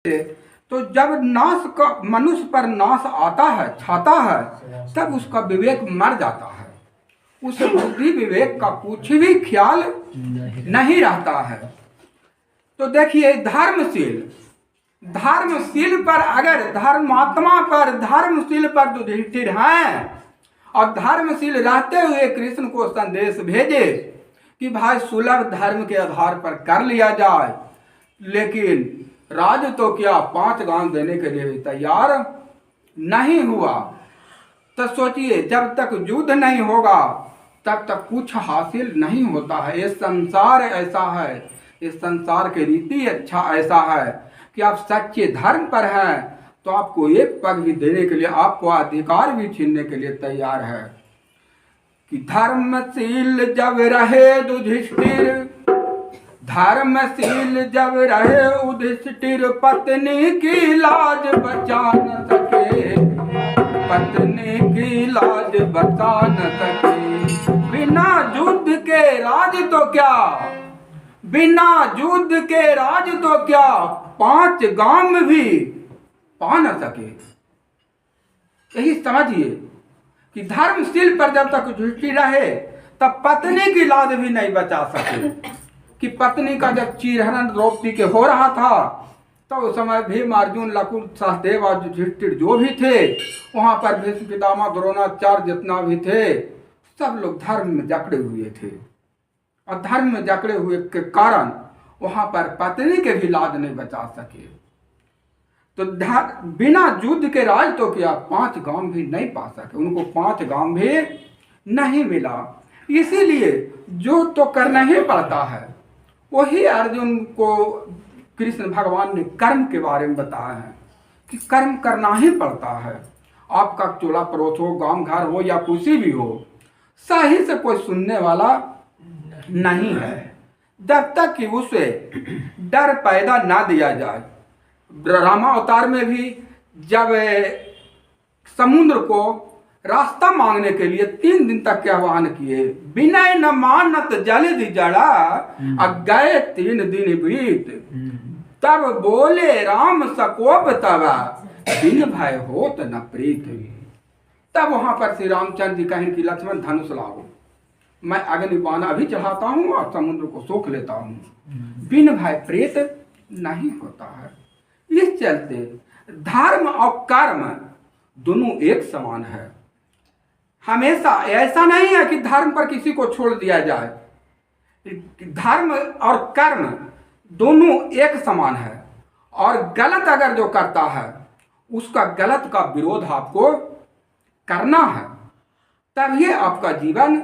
तो जब नाश का मनुष्य पर नाश आता है, छाता है, तब उसका विवेक मर जाता है। उस बुद्धि विवेक का कुछ भी ख्याल नहीं रहता है। तो देखिए, धर्मशील पर अगर धर्मात्मा पर, धर्मशील पर युधिष्ठिर हैं और धर्मशील रहते हुए कृष्ण को संदेश भेजे कि भाई सुलभ धर्म के आधार पर कर लिया जाए, लेकिन राज तो क्या 5 गांव देने के लिए भी तैयार नहीं हुआ। तो सोचिए, जब तक युद्ध नहीं होगा तब तक कुछ हासिल नहीं होता है। ये संसार ऐसा है, इस संसार की रीति अच्छा ऐसा है कि आप सच्चे धर्म पर हैं तो आपको एक पग भी देने के लिए, आपको अधिकार भी छीनने के लिए तैयार है। कि धर्मशील जब रहे युधिष्ठिर, धर्मशील जब रहे युधिष्ठिर, पत्नी की लाज बचा न सके, पत्नी की लाज बचा न सके। बिना युद्ध के राज तो क्या, बिना युद्ध के राज तो क्या 5 गांव भी पा न सके। यही समझिए कि धर्मशील पर जब तक युधिष्ठिर रहे तब पत्नी की लाज भी नहीं बचा सके। कि पत्नी का जब चीरहरण द्रौपदी के हो रहा था तो उस समय भीम, अर्जुन, नकुल, सहदेव और युधिष्ठिर जो भी थे, वहां पर भीष्म पितामह, द्रोणाचार्य जितना भी थे, सब लोग धर्म में जकड़े हुए थे। और धर्म में जकड़े हुए के कारण वहां पर पत्नी के भी लाज नहीं बचा सके। तो बिना युद्ध के राज तो क्या 5 गांव भी नहीं पा सके, उनको 5 गांव भी नहीं मिला। इसीलिए जो तो करना ही पड़ता है, वही अर्जुन को कृष्ण भगवान ने कर्म के बारे में बताया है कि कर्म करना ही पड़ता है। आपका चोला पड़ोस हो, गांव घर हो या कुछ भी हो, सही से कोई सुनने वाला नहीं है जब तक कि उसे डर पैदा ना दिया जाए। रामावतार में भी जब समुद्र को रास्ता मांगने के लिए 3 दिन तक के आह्वान किए, विनय न मानत जलधि जड़ा, गए 3 दिन बीत, तब बोले राम सकोप तबा, बिन भय होत न प्रीत। तब वहां पर श्री रामचंद्र जी कहें कि लक्ष्मण धनुष लाओ, मैं अग्नि बाण अभी चढ़ाता हूं और समुद्र को सोख लेता हूं, बिन भय प्रीत नहीं होता है। इस चलते धर्म और कर्म दोनों एक समान है। हमेशा ऐसा नहीं है कि धर्म पर किसी को छोड़ दिया जाए। धर्म और कर्म दोनों एक समान है, और गलत अगर जो करता है उसका गलत का विरोध आपको करना है, तभी आपका जीवन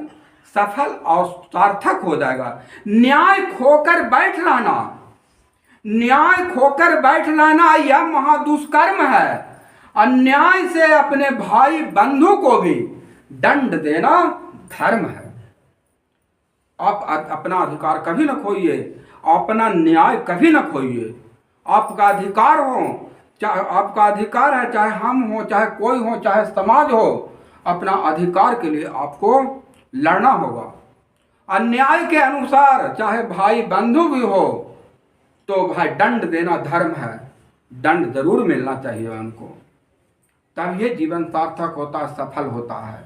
सफल और सार्थक हो जाएगा। न्याय खोकर बैठ रहना, न्याय खोकर बैठ रहना यह महादुष्कर्म है। अन्याय से अपने भाई बंधु को भी दंड देना धर्म है। आप अपना अधिकार कभी न खोइए, अपना न्याय कभी न खोइए। आपका अधिकार हो, चाहे आपका अधिकार है, चाहे हम हो, चाहे कोई हो, चाहे समाज हो, अपना अधिकार के लिए आपको लड़ना होगा। अन्याय के अनुसार चाहे भाई बंधु भी हो तो भाई दंड देना धर्म है, दंड जरूर मिलना चाहिए उनको, तब ये जीवन सार्थक होता है, सफल होता है।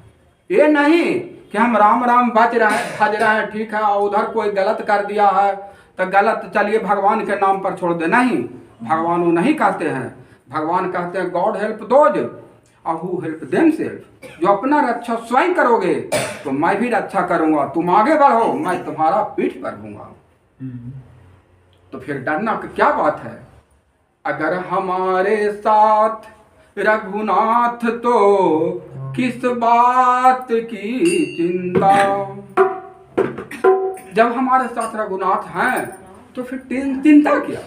ये नहीं कि हम राम राम भज रहे हैं, ठीक है, और उधर कोई गलत कर दिया है तो गलत, चलिए भगवान के नाम पर छोड़ दे। नहीं, भगवान वो नहीं कहते हैं। भगवान कहते हैं गॉड हेल्प दोज और हु हेल्प देमसेल्फ। जो अपना रक्षा स्वयं करोगे तो मैं भी रक्षा करूंगा, तुम आगे बढ़ो, मैं तुम्हारा पीठ पर हूँगा। तो फिर डरना की क्या बात है। अगर हमारे साथ रघुनाथ तो किस बात की चिंता। जब हमारे साथ रघुनाथ हैं तो फिर चिंता क्या।